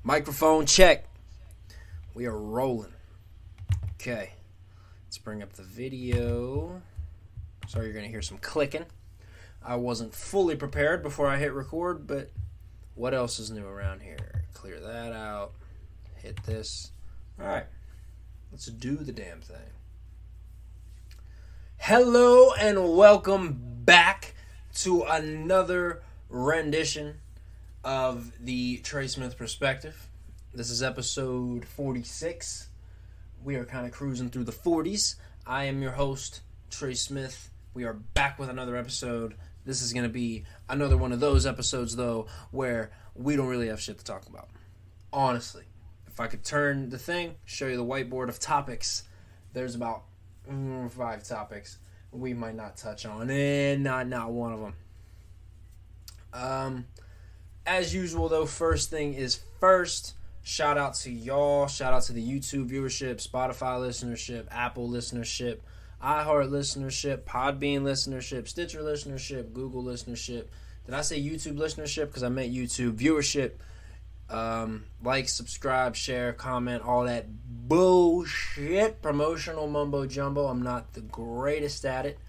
Microphone check. We are rolling. Okay. Let's bring up the video. Sorry, you're going to hear some clicking. I wasn't fully prepared before I hit record, but what else is new around here? Clear that out. Hit this. All right. Let's do the damn thing. Hello and welcome back to another rendition of the Trey Smith Perspective. This is episode 46. We are kind of cruising through the 40s. I am your host, Trey Smith. We are back with another episode. This is going to be another one of those episodes, though, where we don't really have shit to talk about. Honestly. If I could turn the thing, show you the whiteboard of topics, there's about 5 topics we might not touch on, and not one of them. As usual, though, first thing is first. Shout out to y'all. Shout out to the YouTube viewership, Spotify listenership, Apple listenership, iHeart listenership, Podbean listenership, Stitcher listenership, Google listenership. Did I say YouTube listenership? Because I meant YouTube viewership. Like, subscribe, share, comment, all that bullshit. Promotional mumbo jumbo. I'm not the greatest at it.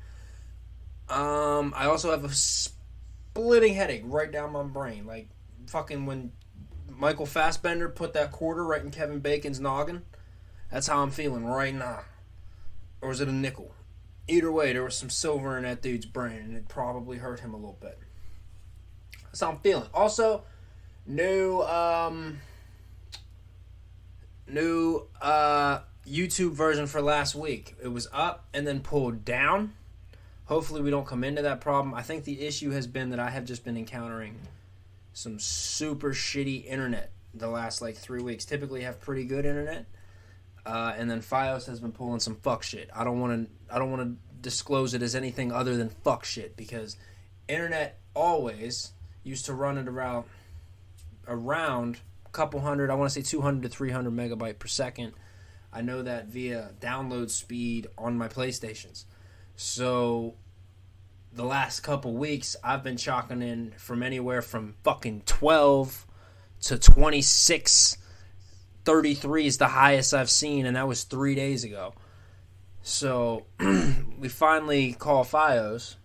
I also have a splitting headache right down my brain. Like, fucking when Michael Fassbender put that quarter right in Kevin Bacon's noggin. That's how I'm feeling right now. Or is it a nickel? Either way, there was some silver in that dude's brain, and it probably hurt him a little bit. That's how I'm feeling. Also, new YouTube version for last week. It was up and then pulled down. Hopefully we don't come into that problem. I think the issue has been that I have just been encountering some super shitty internet the last 3 weeks. Typically have pretty good internet. And then Fios has been pulling some fuck shit. I don't want to disclose it as anything other than fuck shit, because internet always used to run at around a couple hundred, I want to say 200 to 300 megabyte per second. I know that via download speed on my PlayStations. So the last couple weeks, I've been chalking in from anywhere from fucking 12 to 26. 33 is the highest I've seen, and that was 3 days ago. So we finally call Fios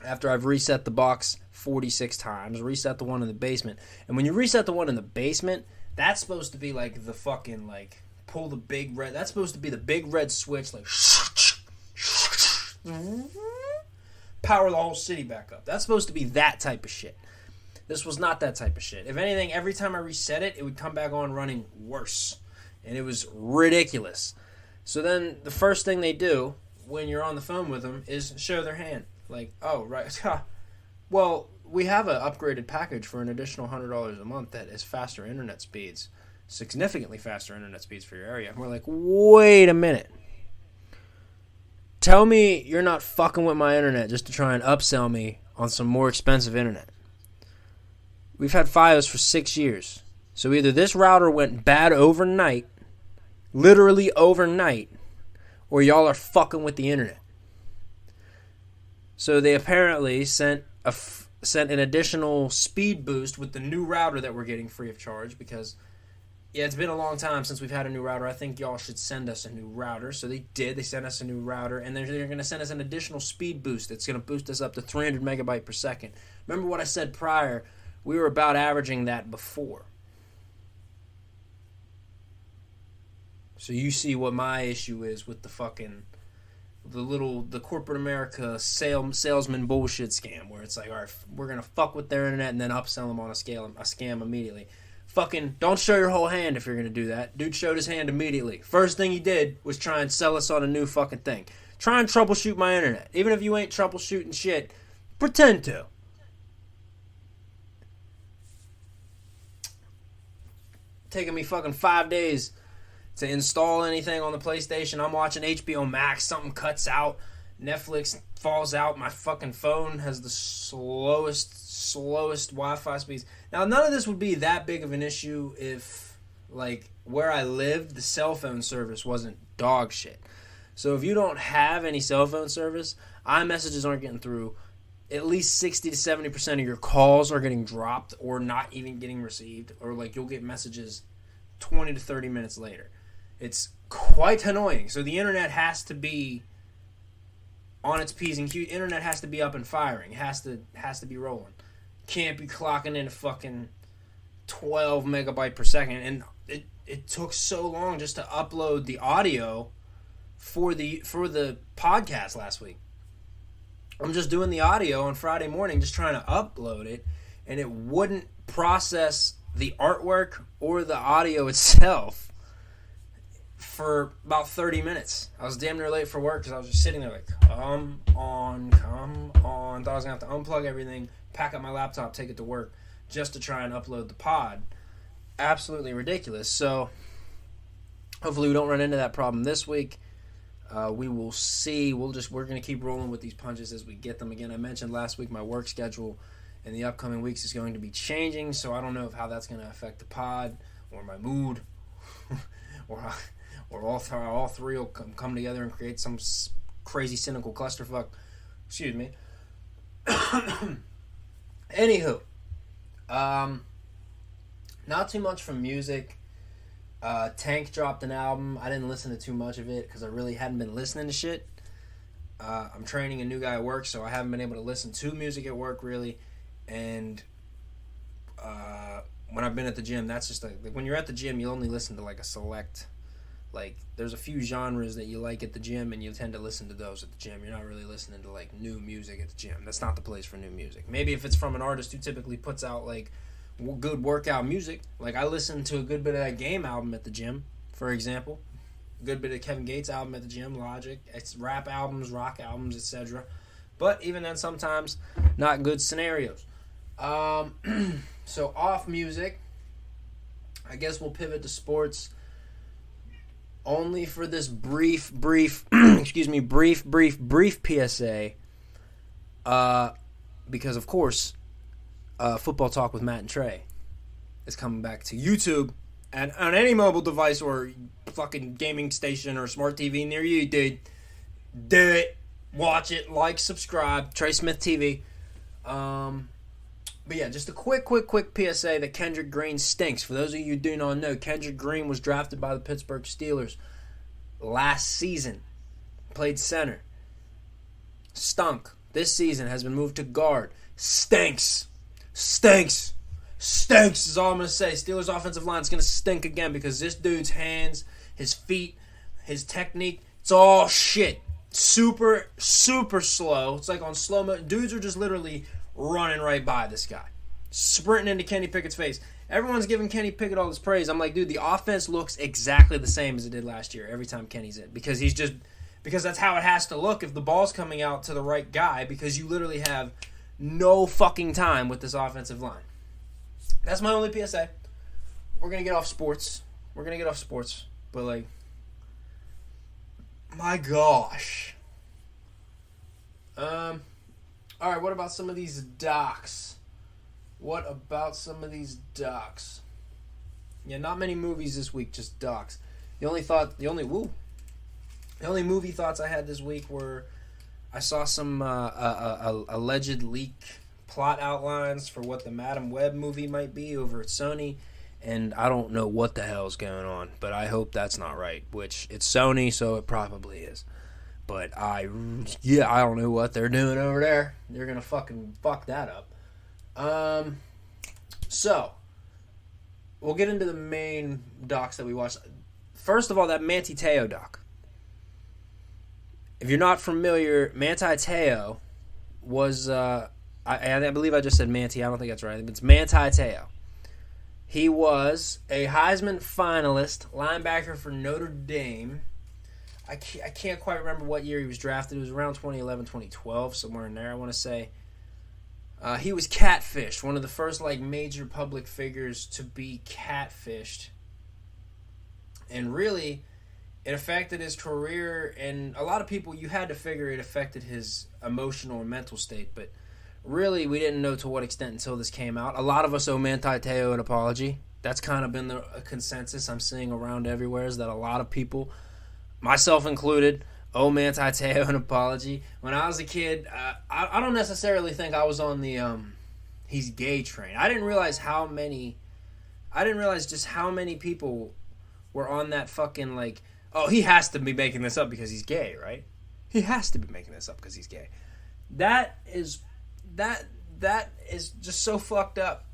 after I've reset the box 46 times, reset the one in the basement. And when you reset the one in the basement, that's supposed to be like the fucking, pull the big red, that's supposed to be the big red switch, power the whole city back up. That's supposed to be that type of shit. This was not that type of shit. If anything, every time I reset it, it would come back on running worse. And it was ridiculous. So then the first thing they do when you're on the phone with them is show their hand. Like, oh, right. Well, we have an upgraded package for an additional $100 a month that is faster internet speeds. Significantly faster internet speeds for your area. And we're like, wait a minute. Tell me you're not fucking with my internet just to try and upsell me on some more expensive internet. We've had Fios for 6 years. So either this router went bad overnight, literally overnight, or y'all are fucking with the internet. So they apparently sent an additional speed boost with the new router that we're getting free of charge, because it's been a long time since we've had a new router. I think y'all should send us a new router. So they did. They sent us a new router, and they're going to send us an additional speed boost that's going to boost us up to 300 megabyte per second. Remember what I said prior? We were about averaging that before. So you see what my issue is with the corporate America salesman bullshit scam, where it's like, all right, we're going to fuck with their internet and then upsell them on a scam immediately. Fucking don't show your whole hand if you're going to do that. Dude showed his hand immediately. First thing he did was try and sell us on a new fucking thing. Try and troubleshoot my internet. Even if you ain't troubleshooting shit, pretend to. Taking me fucking 5 days to install anything on the PlayStation. I'm watching HBO Max, something cuts out, Netflix falls out, my fucking phone has the slowest Wi-Fi speeds. Now, none of this would be that big of an issue if, where I lived, the cell phone service wasn't dog shit. So if you don't have any cell phone service, iMessages aren't getting through. at least 60 to 70% of your calls are getting dropped or not even getting received, or like you'll get messages 20 to 30 minutes later. It's quite annoying. So the internet has to be on its P's and Q's. Internet has to be up and firing. It has to be rolling. Can't be clocking in a fucking 12 megabyte per second. And it took so long just to upload the audio for the podcast last week. I'm just doing the audio on Friday morning, just trying to upload it, and it wouldn't process the artwork or the audio itself for about 30 minutes. I was damn near late for work because I was just sitting there like, come on. Thought I was going to have to unplug everything, pack up my laptop, take it to work just to try and upload the pod. Absolutely ridiculous. So hopefully we don't run into that problem this week. We will see. We're going to keep rolling with these punches as we get them. Again, I mentioned last week my work schedule in the upcoming weeks is going to be changing, so I don't know how that's going to affect the pod or my mood or all three will come together and create some crazy cynical clusterfuck. Excuse me. Anywho, not too much from music. Tank dropped an album. I didn't listen to too much of it because I really hadn't been listening to shit. I'm training a new guy at work, so I haven't been able to listen to music at work really. And when I've been at the gym, that's just like when you're at the gym, you only listen to like a select, like there's a few genres that you like at the gym, and you tend to listen to those at the gym. You're not really listening to like new music at the gym. That's not the place for new music. Maybe if it's from an artist who typically puts out like good workout music. Like I listen to a good bit of that Game album at the gym, for example. A good bit of Kevin Gates album at the gym, Logic. It's rap albums, rock albums, etc. But even then, sometimes not good scenarios. So off music, I guess we'll pivot to sports. Only for this brief PSA. Because of course, Football Talk with Matt and Trey is coming back to YouTube and on any mobile device or fucking gaming station or smart TV near you, dude. Do it. Watch it. Like, subscribe. Trey Smith TV. But yeah, just a quick PSA that Kendrick Green stinks. For those of you who do not know, Kendrick Green was drafted by the Pittsburgh Steelers last season. Played center. Stunk. This season has been moved to guard. Stinks is all I'm going to say. Steelers offensive line is going to stink again because this dude's hands, his feet, his technique, it's all shit. Super slow. It's like on slow mo. Dudes are just literally running right by this guy. Sprinting into Kenny Pickett's face. Everyone's giving Kenny Pickett all this praise. I'm like, dude, the offense looks exactly the same as it did last year every time Kenny's in. Because that's how it has to look if the ball's coming out to the right guy, because you literally have no fucking time with this offensive line. That's my only PSA. We're going to get off sports. But, like, my gosh. All right, what about some of these docs? Yeah, not many movies this week, just docs. The only movie thoughts I had this week were I saw some alleged leak plot outlines for what the Madam Web movie might be over at Sony, and I don't know what the hell's going on, but I hope that's not right, which it's Sony, so it probably is. But I don't know what they're doing over there. They're going to fucking fuck that up. So, we'll get into the main docs that we watched. First of all, that Manti Teo doc. If you're not familiar, Manti Teo was, I believe I just said Manti. I don't think that's right. It's Manti Teo. He was a Heisman finalist, linebacker for Notre Dame. I can't quite remember what year he was drafted. It was around 2011, 2012, somewhere in there, I want to say. He was catfished, one of the first major public figures to be catfished. And really, it affected his career, and a lot of people, you had to figure it affected his emotional and mental state, but really, we didn't know to what extent until this came out. A lot of us owe Manti Teo an apology. That's kind of been a consensus I'm seeing around everywhere, is that a lot of people, myself included, owe Manti Teo an apology. When I was a kid, I don't necessarily think I was on the he's gay train. I didn't realize just how many people were on that fucking like, oh, he has to be making this up because he's gay, right? He has to be making this up because he's gay. That is just so fucked up.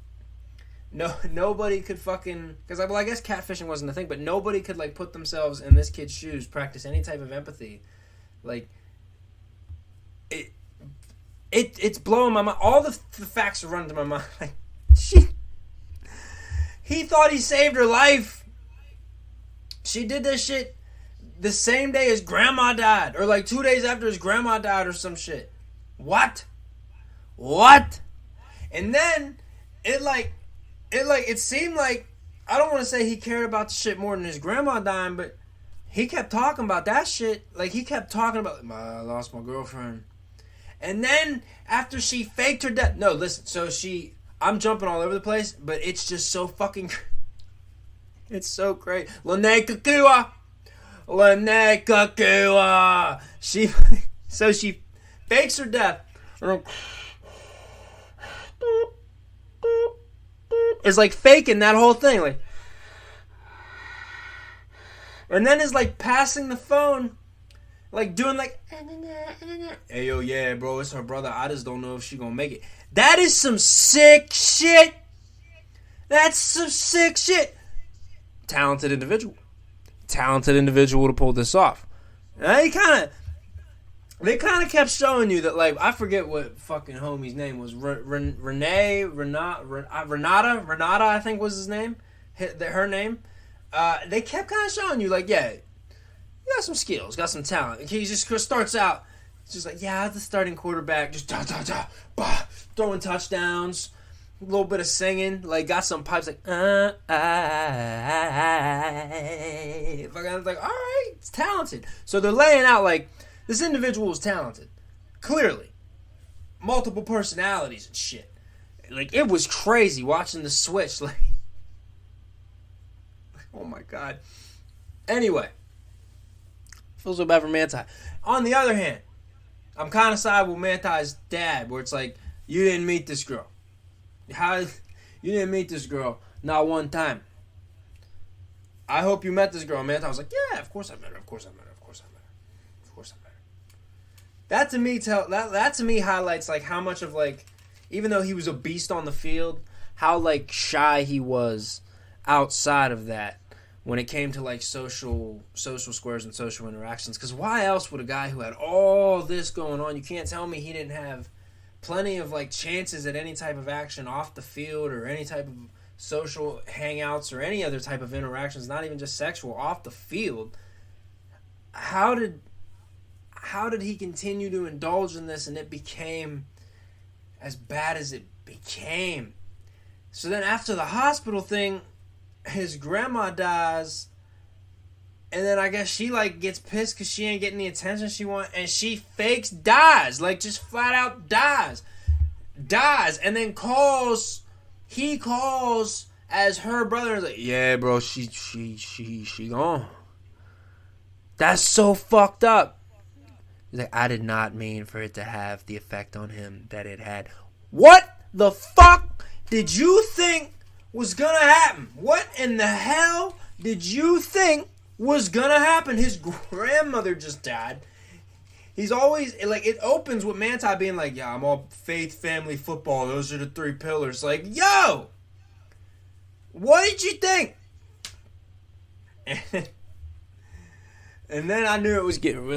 No, nobody could fucking, because I guess catfishing wasn't a thing, but nobody could like put themselves in this kid's shoes, practice any type of empathy. Like it's blowing my mind. All the facts are running to my mind. Like he thought he saved her life. She did this shit the same day his grandma died, or like 2 days after his grandma died, or some shit. What? And then it seemed like, I don't want to say he cared about the shit more than his grandma dying, but he kept talking about that shit. Like, he kept talking about, I lost my girlfriend. And then, after she faked her death, no, listen, so I'm jumping all over the place, but it's just so fucking, it's so great. Lene Kakua. So she fakes her death. It's like faking that whole thing, like, and then is like passing the phone, like doing like, hey yo, yeah, bro, it's her brother. I just don't know if she gonna make it. That is some sick shit. That's some sick shit. Talented individual to pull this off. They kind of kept showing you that, like, I forget what fucking homie's name was. Renata, I think was his name. Her name. They kept kind of showing you, like, yeah, you got some skills, got some talent. He just starts out, just like, yeah, I'm the starting quarterback, just throwing touchdowns, a little bit of singing, like, got some pipes, like, fucking, like, all right, it's talented. So they're laying out, like, this individual is talented. Clearly. Multiple personalities and shit. Like, it was crazy watching the switch. Like, oh my God. Anyway. Feel so bad for Manti. On the other hand, I'm kind of side with Manti's dad, where it's like, you didn't meet this girl. You didn't meet this girl not one time. I hope you met this girl. Manti was like, yeah, of course I met her. That to me highlights like how much of like, even though he was a beast on the field, how like shy he was outside of that when it came to like social squares and social interactions. Because why else would a guy who had all this going on, you can't tell me he didn't have plenty of like chances at any type of action off the field or any type of social hangouts or any other type of interactions, not even just sexual, off the field. How did he continue to indulge in this and it became as bad as it became? So then after the hospital thing, his grandma dies, and then I guess she like gets pissed because she ain't getting the attention she wants, and she fakes dies, like just flat out dies, and then he calls as her brother and is like, yeah, bro, she gone. That's so fucked up. He's like, I did not mean for it to have the effect on him that it had. What the fuck did you think was gonna happen? What in the hell did you think was gonna happen? His grandmother just died. He's always, like, it opens with Manti being like, yeah, I'm all faith, family, football. Those are the three pillars. Like, yo! What did you think? And then I knew it was getting,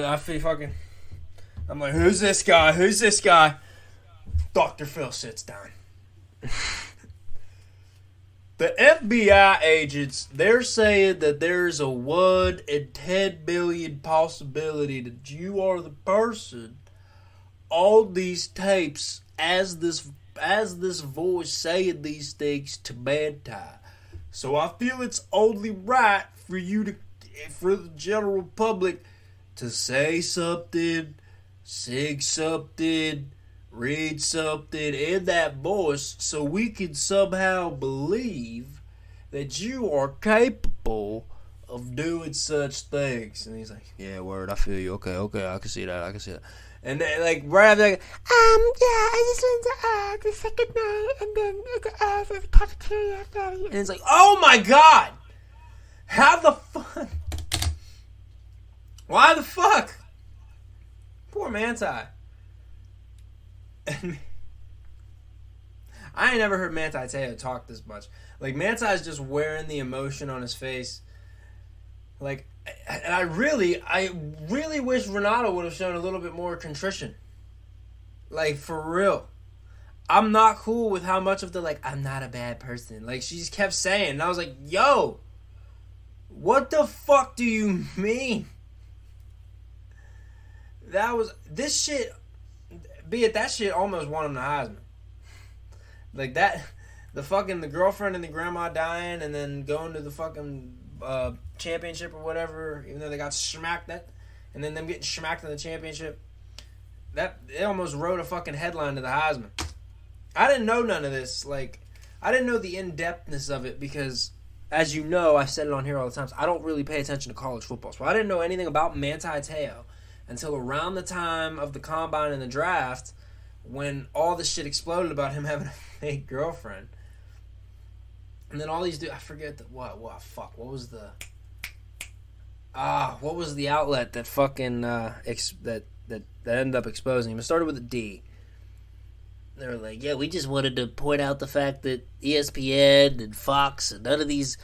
I'm like, who's this guy? Dr. Phil sits down. The FBI agents, they're saying that there's a 1 in 10 billion possibility that you are the person on these tapes as this voice saying these things to Manti. So I feel it's only right for the general public to say something, sing something, read something in that voice so we can somehow believe that you are capable of doing such things. And he's like, yeah, word, I feel you. Okay, I can see that. And then, like, right after, like, yeah, I just went to the second night, and then the cafeteria, and it's like, oh my god! How the fuck? Why the fuck? Poor Manti. And I ain't never heard Manti Teo talk this much. Like, Manti's just wearing the emotion on his face. Like, and I really wish Renato would have shown a little bit more contrition. Like, for real. I'm not cool with how much of the, like, I'm not a bad person. Like, she just kept saying. And I was like, yo, what the fuck do you mean? This shit, that shit almost won him the Heisman. Like, that, the girlfriend and the grandma dying and then going to the fucking championship or whatever, even though they got smacked, and then them getting smacked in the championship, it almost wrote a fucking headline to the Heisman. I didn't know none of this. Like, I didn't know the in-depthness of it because, as you know, I've said it on here all the time, I don't really pay attention to college football. So I didn't know anything about Manti Teo until around the time of the combine and the draft when all this shit exploded about him having a fake girlfriend. And then all these dudes, I forget what was the outlet that fucking that ended up exposing him? It started with a D. They were like, yeah, we just wanted to point out the fact that ESPN and Fox and none of these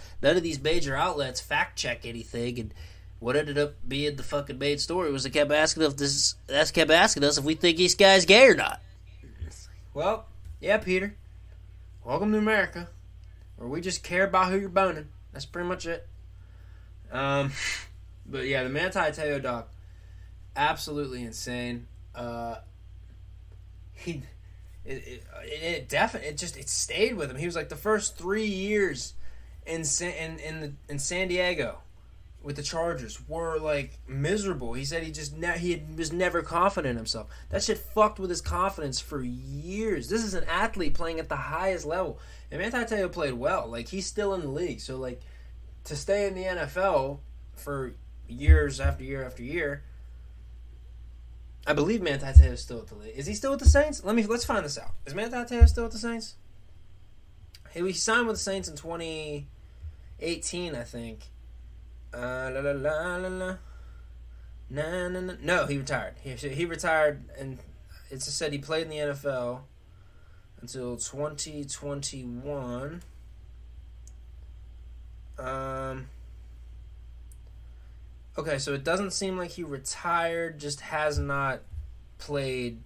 major outlets fact check anything, and what ended up being the fucking main story was they kept asking us if we think this guy's gay or not. Well, yeah, Peter. Welcome to America, where we just care about who you're boning. That's pretty much it. But yeah, the Manti Teo doc, absolutely insane. It stayed with him. He was like the first 3 years in San Diego with the Chargers were like miserable. He said he was never confident in himself. That shit fucked with his confidence for years. This is an athlete playing at the highest level, and Manti Teo played well. Like, he's still in the league, so like to stay in the NFL for years after year after year. I believe Manti Teo is still with the league. Is he still with the Saints? Let's find this out. Is Manti Teo still with the Saints? He signed with the Saints in 2018, I think. No, he retired. He retired, and it just said he played in the NFL until 2021. Okay, so it doesn't seem like he retired, just has not played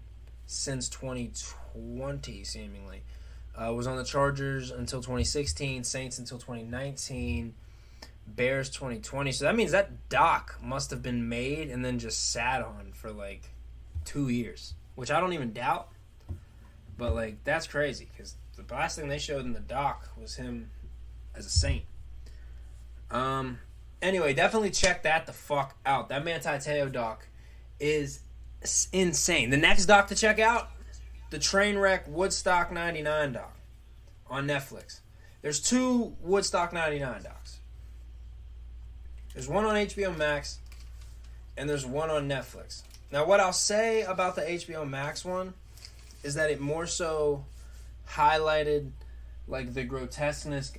since 2020, seemingly. Was on the Chargers until 2016, Saints until 2019, Bears 2020. So that means that doc must have been made and then just sat on for like 2 years, which I don't even doubt. But like, that's crazy because the last thing they showed in the doc was him as a Saint. Anyway, definitely check that the fuck out. That Manti Teo doc is insane. The next doc to check out, the Trainwreck Woodstock 99 doc on Netflix. There's 2 Woodstock 99 docs. There's one on HBO Max, and there's one on Netflix. Now, what I'll say about the HBO Max one is that it more so highlighted like the grotesqueness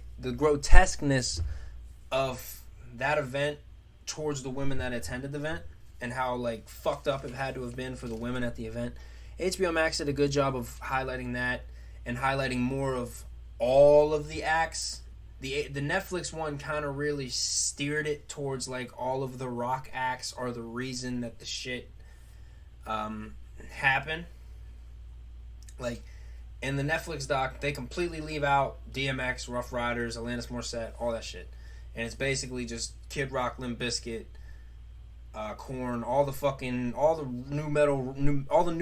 of that event towards the women that attended the event and how like fucked up it had to have been for the women at the event. HBO Max did a good job of highlighting that and highlighting more of all of the acts. The Netflix one kind of really steered it towards like all of the rock acts are the reason that the shit happened. Like in the Netflix doc, they completely leave out DMX, Rough Riders, Alanis Morissette, all that shit. And it's basically just Kid Rock, Limp Bizkit, Korn, all the new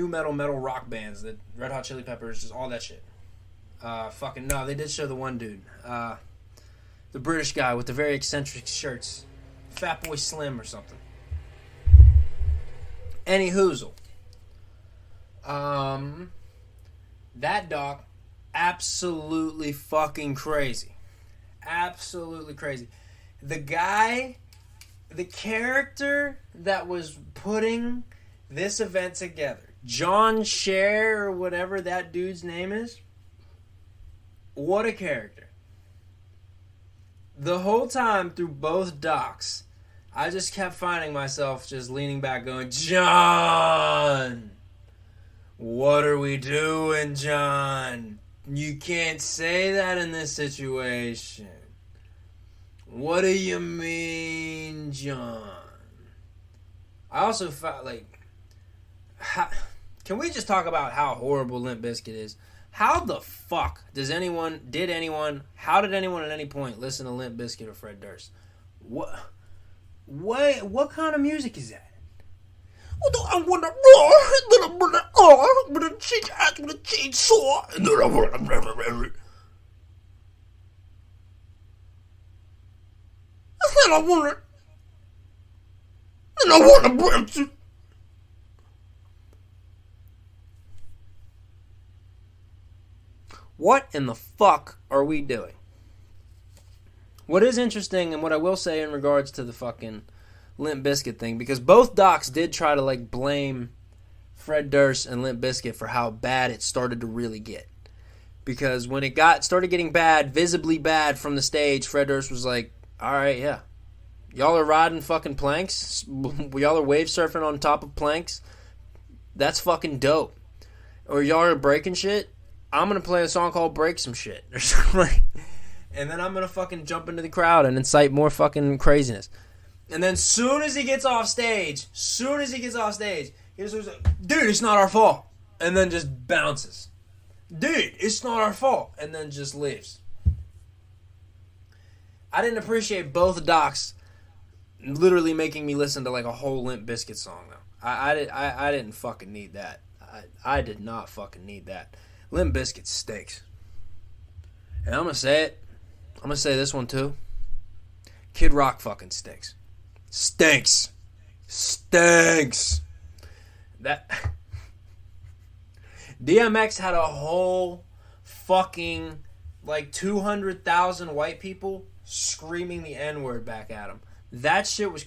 metal rock bands, that Red Hot Chili Peppers, just all that shit. No, they did show the one dude, the British guy with the very eccentric shirts, Fatboy Slim or something. Any hoozle. That doc, absolutely fucking crazy. Absolutely crazy. The guy the character that was putting this event together, John Scher or whatever that dude's name is, what a character. The whole time through both docs, I just kept finding myself just leaning back going, John! What are we doing, John? You can't say that in this situation. What do you mean, John? I also felt like... can we just talk about how horrible Limp Bizkit is? How the fuck how did anyone at any point listen to Limp Bizkit or Fred Durst? What kind of music is that? I want to roar, then I'm going to with a chainsaw, and then I'm going to... And I want to branch it. What in the fuck are we doing? What is interesting, and what I will say in regards to the fucking Limp Bizkit thing, because both docs did try to like blame Fred Durst and Limp Bizkit for how bad it started to really get. Because when it started getting bad, visibly bad from the stage, Fred Durst was like, alright, yeah. Y'all are riding fucking planks. Y'all are wave surfing on top of planks. That's fucking dope. Or y'all are breaking shit. I'm going to play a song called Break Some Shit. Or something. And then I'm going to fucking jump into the crowd and incite more fucking craziness. And then soon as he gets off stage, he just goes, dude, it's not our fault. And then just bounces. Dude, it's not our fault. And then just leaves. I didn't appreciate both docs literally making me listen to like a whole Limp Bizkit song though. I didn't fucking need that. I did not fucking need that. Limp Bizkit stinks. And I'm gonna say it. I'm gonna say this one too. Kid Rock fucking stinks. Stinks. That DMX had a whole fucking like 200,000 white people screaming the N-word back at him. That shit was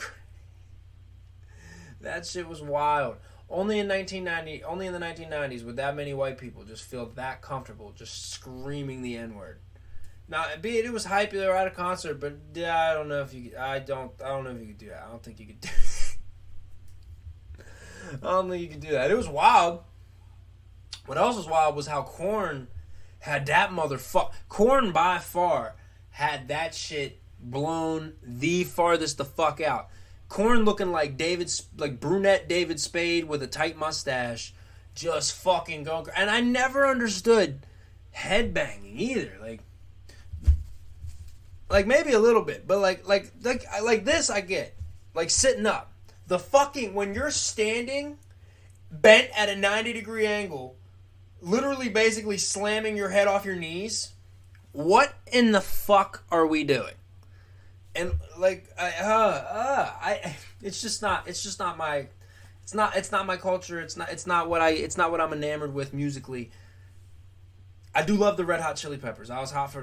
wild. Only in the 1990s would that many white people just feel that comfortable just screaming the N-word. Now, be it was hype, they were at a concert, but yeah, I don't know if you could do that. I don't think you could do that. I don't think you could do that. It was wild. What else was wild was how Korn had that Korn by far had that shit blown the farthest the fuck out. Korn looking like brunette David Spade with a tight mustache, just fucking going. And I never understood headbanging either. Like maybe a little bit, but like this I get. Like sitting up. The fucking when you're standing bent at a 90-degree angle, literally basically slamming your head off your knees. What in the fuck are we doing? And it's not my culture. It's not what I'm enamored with musically. I do love the Red Hot Chili Peppers. I was hot for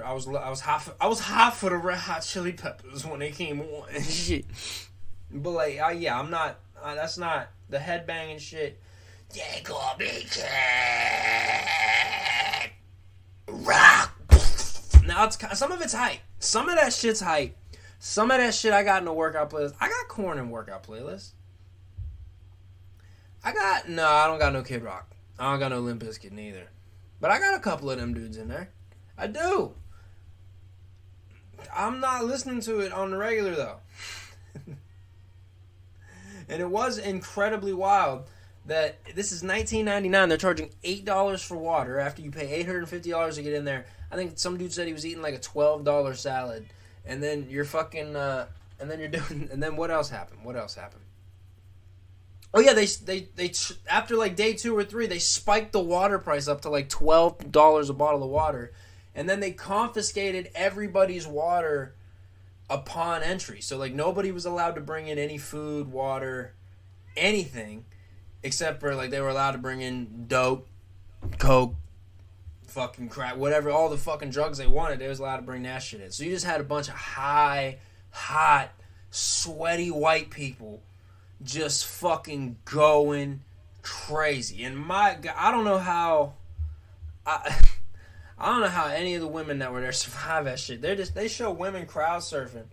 the Red Hot Chili Peppers when they came on. Shit. But I'm not. That's not the headbanging shit. Yeah, call me cat. Rock. Now some of it's hype. Some of that shit's hype. Some of that shit I got in a workout playlist. I got Korn in workout playlist. I don't got no Kid Rock. I don't got no Limp Bizkit neither. But I got a couple of them dudes in there. I do. I'm not listening to it on the regular though. And it was incredibly wild that this is $19.99. They're charging $8 for water after you pay $850 to get in there. I think some dude said he was eating like a $12 salad. And then you're fucking, and then what else happened? Oh yeah, they after like day 2 or 3, they spiked the water price up to like $12 a bottle of water. And then they confiscated everybody's water upon entry. So like nobody was allowed to bring in any food, water, anything, except for like they were allowed to bring in dope, coke, fucking crack, whatever, all the fucking drugs they wanted. They was allowed to bring that shit in. So you just had a bunch of high, hot, sweaty white people just fucking going crazy. And I don't know how I don't know how any of the women that were there survive that shit. They show women crowd surfing,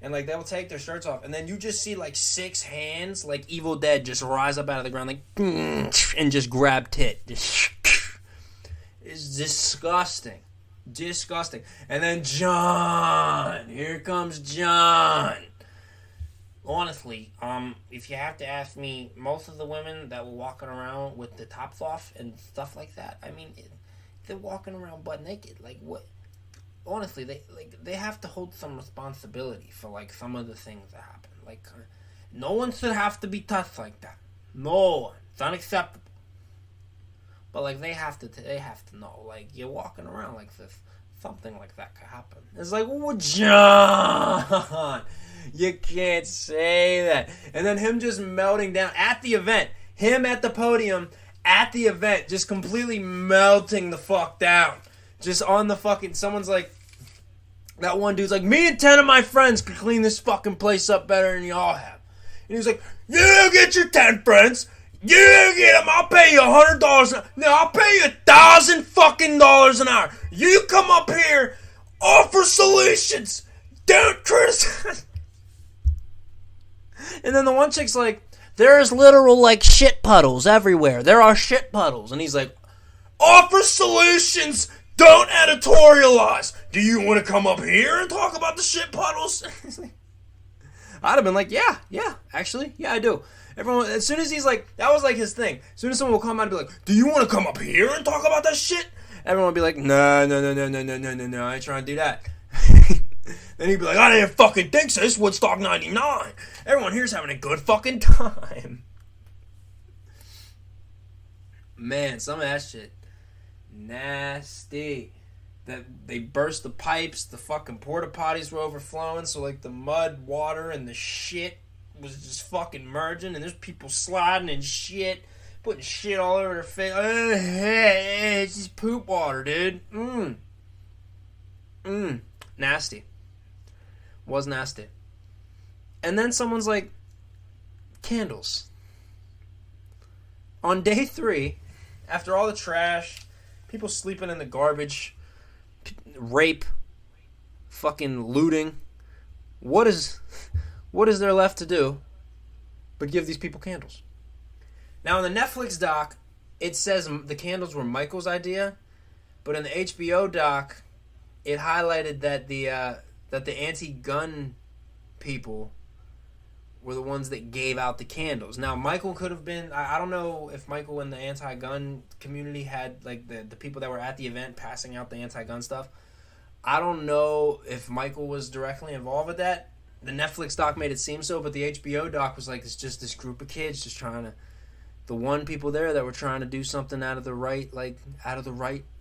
and like they'll take their shirts off, and then you just see like 6 hands, like Evil Dead, just rise up out of the ground, like, and just grab tit. It's disgusting, disgusting. And then John, here comes John. Honestly, if you have to ask me, most of the women that were walking around with the tops off and stuff like that, I mean, they're walking around butt naked. Like, what? Honestly, they have to hold some responsibility for like some of the things that happen. Like, no one should have to be touched like that. No one. It's unacceptable. But like, they have to know. Like, you're walking around like this, something like that could happen. It's like, oh, John, you can't say that. And then him just melting down at the event. Him at the podium at the event, just completely melting the fuck down. Just on the fucking, someone's like, that one dude's like, me and 10 of my friends could clean this fucking place up better than y'all have. And he was like, you get your 10 friends, you get them, I'll pay you $100. No, I'll pay you $1,000 fucking dollars an hour. You come up here, offer solutions, don't criticize. And then the one chick's like, there's literal, like, shit puddles everywhere. There are shit puddles. And he's like, offer solutions, don't editorialize. Do you want to come up here and talk about the shit puddles? I'd have been like, yeah, actually, yeah, I do. Everyone, as soon as he's like, that was like his thing. As soon as someone will come out and be like, do you want to come up here and talk about that shit? Everyone would be like, no, I ain't trying to do that. Then he'd be like, I didn't fucking think so. This is Woodstock 99. Everyone here's having a good fucking time. Man, some of that shit nasty. That they burst the pipes, the fucking porta potties were overflowing, so like the mud, water, and the shit was just fucking merging, and there's people sliding and shit, putting shit all over their face. Hey, it's just poop water, dude. Nasty. Was nasty. And then someone's like, candles. On day 3, after all the trash, people sleeping in the garbage, rape, fucking looting, what is there left to do but give these people candles? Now in the Netflix doc, it says the candles were Michael's idea, but in the HBO doc, it highlighted that the anti-gun people were the ones that gave out the candles. Now, Michael could have been, I don't know if Michael and the anti-gun community had, like, the people that were at the event passing out the anti-gun stuff. I don't know if Michael was directly involved with that. The Netflix doc made it seem so, but the HBO doc was like, it's just this group of kids just trying to, the one people there that were trying to do something out of the right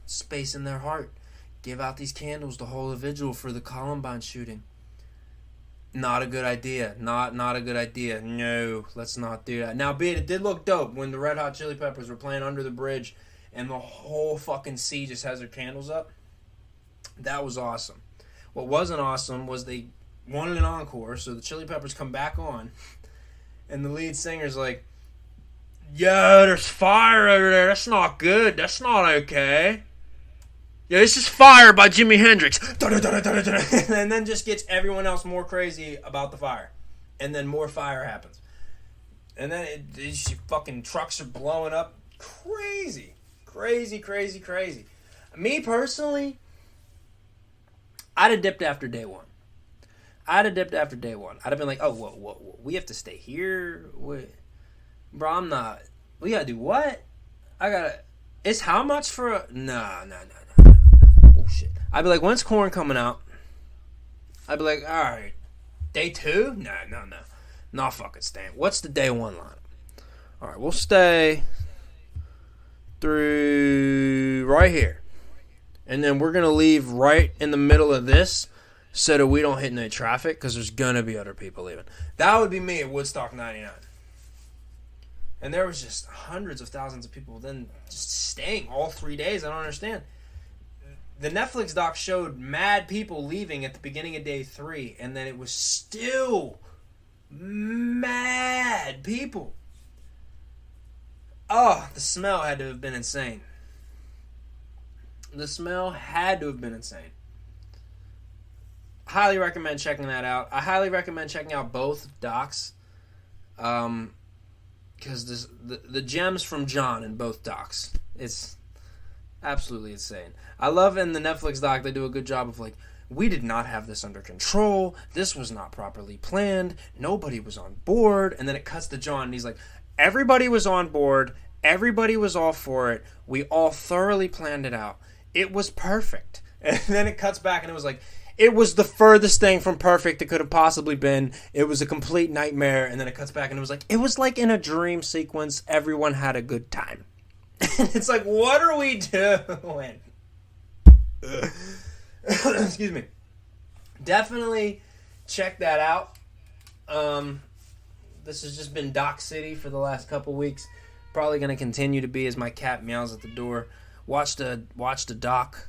space in their heart. Give out these candles to hold a vigil for the Columbine shooting. Not a good idea. Not a good idea. No, let's not do that. Now, it did look dope when the Red Hot Chili Peppers were playing Under the Bridge and the whole fucking sea just has their candles up. That was awesome. What wasn't awesome was they wanted an encore, so the Chili Peppers come back on, and the lead singer's like, yo, there's fire over there. That's not good. That's not okay. Yeah, this is Fire by Jimi Hendrix. And then just gets everyone else more crazy about the fire. And then more fire happens. And then these fucking trucks are blowing up. Crazy. Crazy. Me personally, I'd have dipped after day one. I'd have been like, oh, whoa. We have to stay here? Bro, I'm not. We gotta do what? It's how much for a... Nah. Oh, shit. I'd be like, when's Korn coming out? I'd be like, alright. Day 2? No. Not fucking staying. What's the day 1 lineup? Alright, we'll stay through right here. And then we're gonna leave right in the middle of this so that we don't hit any traffic, because there's gonna be other people leaving. That would be me at Woodstock 99. And there was just hundreds of thousands of people then just staying all 3 days. I don't understand. The Netflix doc showed mad people leaving at the beginning of day 3, and then it was still Mad people. Oh, the smell had to have been insane. The smell had to have been insane. Highly recommend checking that out. I highly recommend checking out both docs. Because the gems from John in both docs. It's absolutely insane. I love in the Netflix doc they do a good job of like, we did not have this under control. This was not properly planned. Nobody was on board. And then it cuts to John and he's like, everybody was on board. Everybody was all for it. We all thoroughly planned it out. It was perfect. And then it cuts back and it was like, it was the furthest thing from perfect it could have possibly been. It was a complete nightmare. And then it cuts back and it was like in a dream sequence. Everyone had a good time. And it's like, what are we doing? Excuse me. Definitely check that out. This has just been Doc City for the last couple weeks. Probably going to continue to be as my cat meows at the door. Watched a doc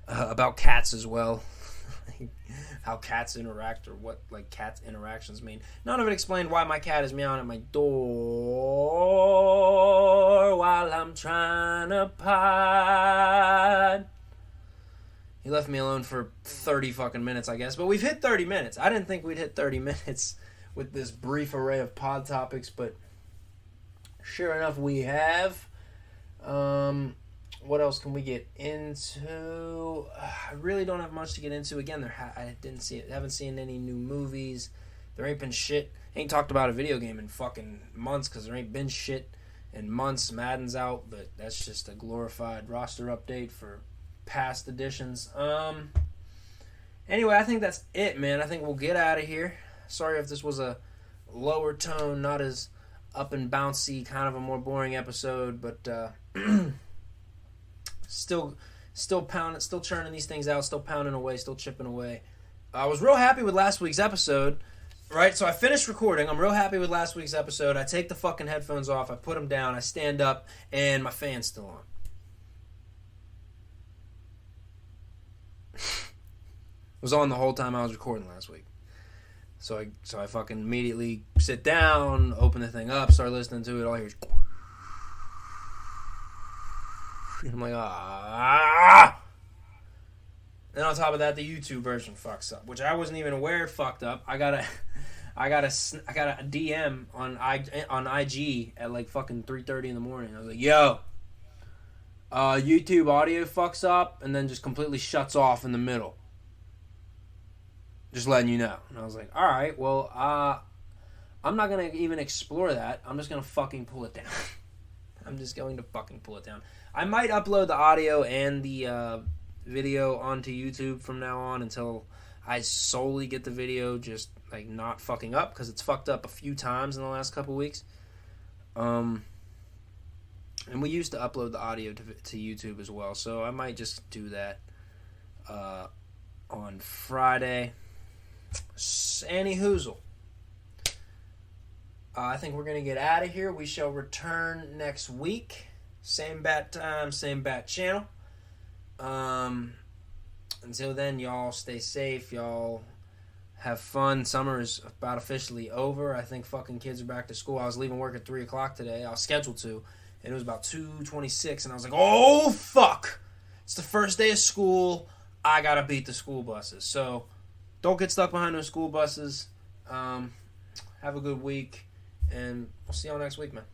about cats as well. How cats interact or what like cat interactions mean. None of it explained why my cat is meowing at my door while I'm trying to pod. He left me alone for 30 fucking minutes, I guess. But we've hit 30 minutes. I didn't think we'd hit 30 minutes with this brief array of pod topics, but sure enough, we have. What else can we get into? I really don't have much to get into. Again, I haven't seen any new movies. There ain't been shit. Ain't talked about a video game in fucking months because there ain't been shit in months. Madden's out, but that's just a glorified roster update for past editions. Anyway, I think that's it, man. I think we'll get out of here. Sorry if this was a lower tone, not as up and bouncy, kind of a more boring episode, but still pounding, still churning these things out, still pounding away, still chipping away. I was real happy with last week's episode, right? So I finished recording. I'm real happy with last week's episode. I take the fucking headphones off, I put them down, I stand up, and my fan's still on. It was on the whole time I was recording last week. So I fucking immediately sit down, open the thing up, start listening to it. All I hear is, and I'm like, ah. And on top of that, the YouTube version fucks up, which I wasn't even aware it fucked up. I got a DM on IG at like fucking 3:30 in the morning. I was like, yo, YouTube audio fucks up and then just completely shuts off in the middle. Just letting you know. And I was like, all right, well, I'm not going to even explore that. I'm just going to fucking pull it down. I'm just going to fucking pull it down. I might upload the audio and the video onto YouTube from now on until I solely get the video just like not fucking up, because it's fucked up a few times in the last couple weeks. And we used to upload the audio to YouTube as well, so I might just do that on Friday. Annie Hoozle. I think we're going to get out of here. We shall return next week. Same bat time, same bat channel. Until then, y'all stay safe. Y'all have fun. Summer is about officially over. I think fucking kids are back to school. I was leaving work at 3 o'clock today. I was scheduled to. And it was about 2:26. And I was like, oh, fuck. It's the first day of school. I got to beat the school buses. So don't get stuck behind those school buses. Have a good week. And we'll see y'all next week, man.